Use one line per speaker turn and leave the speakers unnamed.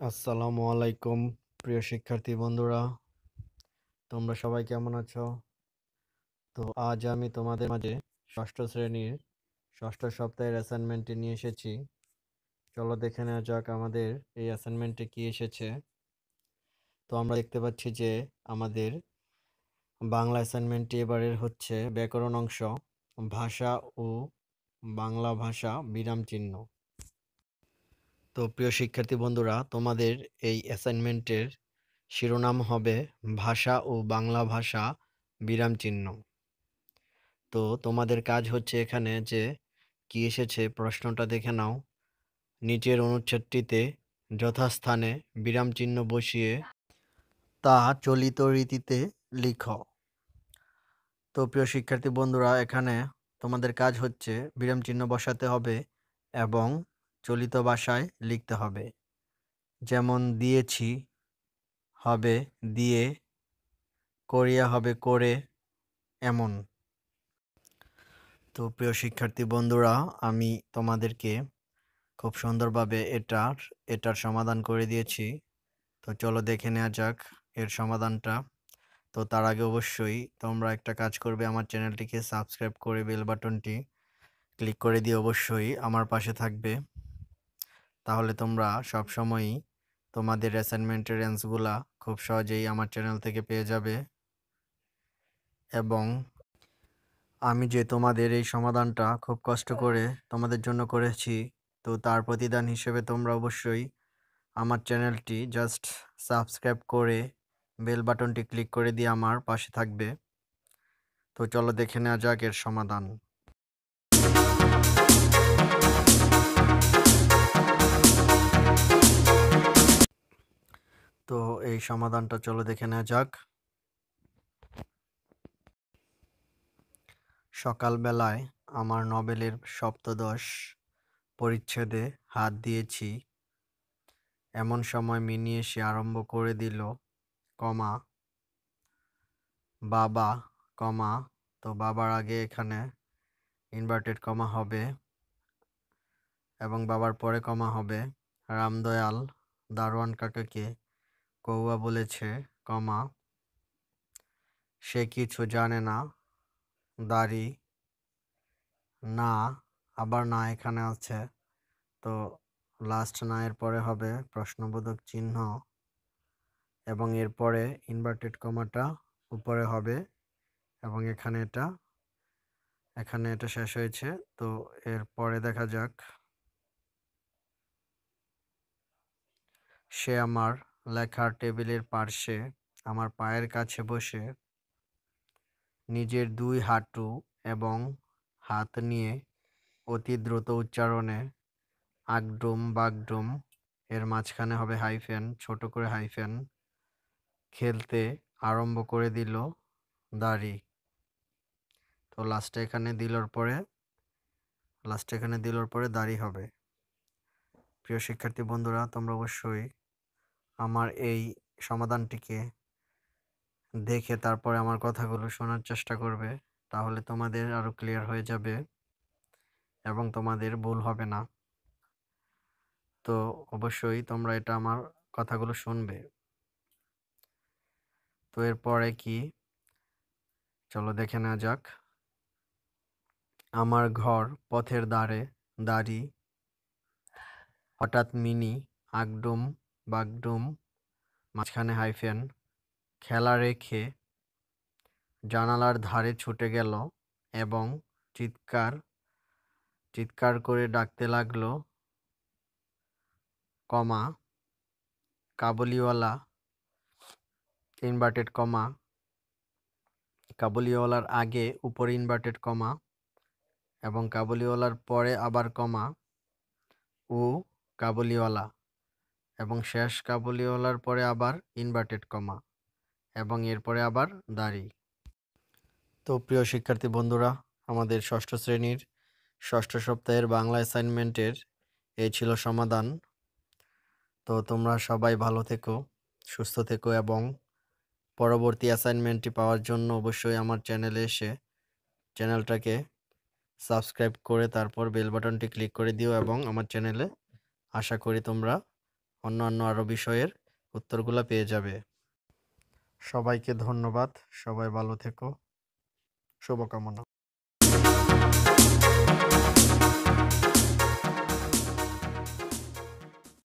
আসসালামু আলাইকুম প্রিয় শিক্ষার্থী বন্ধুরা, তোমরা সবাই কেমন আছো? তো আজ আমি তোমাদের মাঝে ষষ্ঠ শ্রেণীর ষষ্ঠ সপ্তাহের অ্যাসাইনমেন্টটি নিয়ে এসেছি। চলো দেখে নেওয়া যাক আমাদের এই অ্যাসাইনমেন্টে কি এসেছে। তো আমরা দেখতে পাচ্ছি যে আমাদের বাংলা অ্যাসাইনমেন্টটি এবারের হচ্ছে ব্যাকরণ অংশ, ভাষা ও বাংলা ভাষা বিরাম চিহ্ন। তো প্রিয় শিক্ষার্থী বন্ধুরা, তোমাদের এই অ্যাসাইনমেন্টের শিরোনাম হবে ভাষা ও বাংলা ভাষা বিরাম চিহ্ন। তো তোমাদের কাজ হচ্ছে এখানে যে কি এসেছে প্রশ্নটা দেখে নাও। নিচের অনুচ্ছেদটিতে যথাস্থানে বিরাম চিহ্ন বসিয়ে তা চলিত রীতিতে লিখো। তো প্রিয় শিক্ষার্থী বন্ধুরা, এখানে তোমাদের কাজ হচ্ছে বিরাম চিহ্ন বসাতে হবে এবং চলিত ভাষায় লিখতে হবে। যেমন দিয়েছি হবে দিয়ে, করিয়া হবে করে, এমন। তো প্রিয় শিক্ষার্থী বন্ধুরা, আমি তোমাদেরকে খুব সুন্দরভাবে এটার সমাধান করে দিয়েছি। তো চলো দেখে নেওয়া যাক এর সমাধানটা। তো তার আগে অবশ্যই তোমরা একটা কাজ করবে, আমার চ্যানেলটিকে সাবস্ক্রাইব করে বেল বাটনটি ক্লিক করে দিয়ে অবশ্যই আমার পাশে থাকবে। তাহলে তোমরা সবসময়ই তোমাদের অ্যাসাইনমেন্টের অ্যান্সারগুলা খুব সহজেই আমার চ্যানেল থেকে পেয়ে যাবে। এবং আমি যে তোমাদের এই সমাধানটা খুব কষ্ট করে তোমাদের জন্য করেছি, তো তার প্রতিদান হিসেবে তোমরা অবশ্যই আমার চ্যানেলটি জাস্ট সাবস্ক্রাইব করে বেল বাটনটি ক্লিক করে দিয়ে আমার পাশে থাকবে। তো চলো দেখে নেওয়া যাক এর সমাধান। তো এই সমাধানটা চলো দেখে নেওয়া যাক। সকালবেলায় আমার নভেলের সপ্তদশ পরিচ্ছেদে হাত দিয়েছি, এমন সময় মিনি এসে আরম্ভ করে দিল, কমা বাবা, কমা। তো বাবার আগে এখানে ইনভার্টেড কমা হবে এবং বাবার পরে কমা হবে। রামদয়াল দারোয়ান কাকাকে কৌয়া বলেছে, কমা সে কিছু জানে না, দাড়ি না, আবার না এখানে আছে। তো লাস্ট না এর পরে হবে প্রশ্নবোধক চিহ্ন এবং এরপরে ইনভার্টেড কমাটা উপরে হবে এবং এখানে এটা শেষ হয়েছে। তো এরপরে দেখা যাক, সে আমার লেখার টেবিলের পার্শ্বে আমার পায়ের কাছে বসে নিজের দুই হাঁটু এবং হাত নিয়ে অতি দ্রুত উচ্চারণে আগডুম বাগডুম, এর মাঝখানে হবে হাইফেন, ছোট করে হাইফেন, খেলতে আরম্ভ করে দিল দাড়ি। তো লাস্টে এখানে দিলর পরে দাড়ি হবে। প্রিয় শিক্ষার্থী বন্ধুরা, তোমরা অবশ্যই আমার এই সমাধানটিকে দেখে তারপরে আমার কথাগুলো শোনার চেষ্টা করবে, তাহলে তোমাদের আরো ক্লিয়ার হয়ে যাবে এবং তোমাদের ভুল হবে না। তো অবশ্যই তোমরা এটা আমার কথাগুলো শুনবে। তো এরপরে কি, চলো দেখে নেওয়া যাক। আমার ঘর পথের ধারে, দাড়ি, হঠাৎ মিনি, আগডুম বাগডুম, মাঝখানে হাইফেন, খেলা রেখে জানালার ধারে ছুটে গেল এবং চিৎকার করে ডাকতে লাগলো, কমা কাবুলিওয়ালা, ইনভার্টেড কমা, কাবুলিওয়ালার আগে উপরে ইনভার্টেড কমা এবং কাবুলিওয়ালার পরে আবার কমা ও কাবুলিওয়ালা এবং শেষ কাবুলিওয়ালার পরে আবার ইনভার্টেড কমা এবং এরপরে আবার দাড়ি। তো প্রিয় শিক্ষার্থী বন্ধুরা, আমাদের ষষ্ঠ শ্রেণীর ষষ্ঠ সপ্তাহের বাংলা অ্যাসাইনমেন্টের এই ছিল সমাধান। তো তোমরা সবাই ভালো থেকো, সুস্থ থেকো এবং পরবর্তী অ্যাসাইনমেন্টটি পাওয়ার জন্য অবশ্যই আমার চ্যানেলে এসে চ্যানেলটাকে সাবস্ক্রাইব করে তারপর বেল বাটনটি ক্লিক করে দিও এবং আমার চ্যানেলে আশা করি তোমরা অন্যান্য আরও বিষয়ের উত্তরগুলো পেয়ে যাবে। সবাইকে ধন্যবাদ। সবাই ভালো থেকো। শুভকামনা।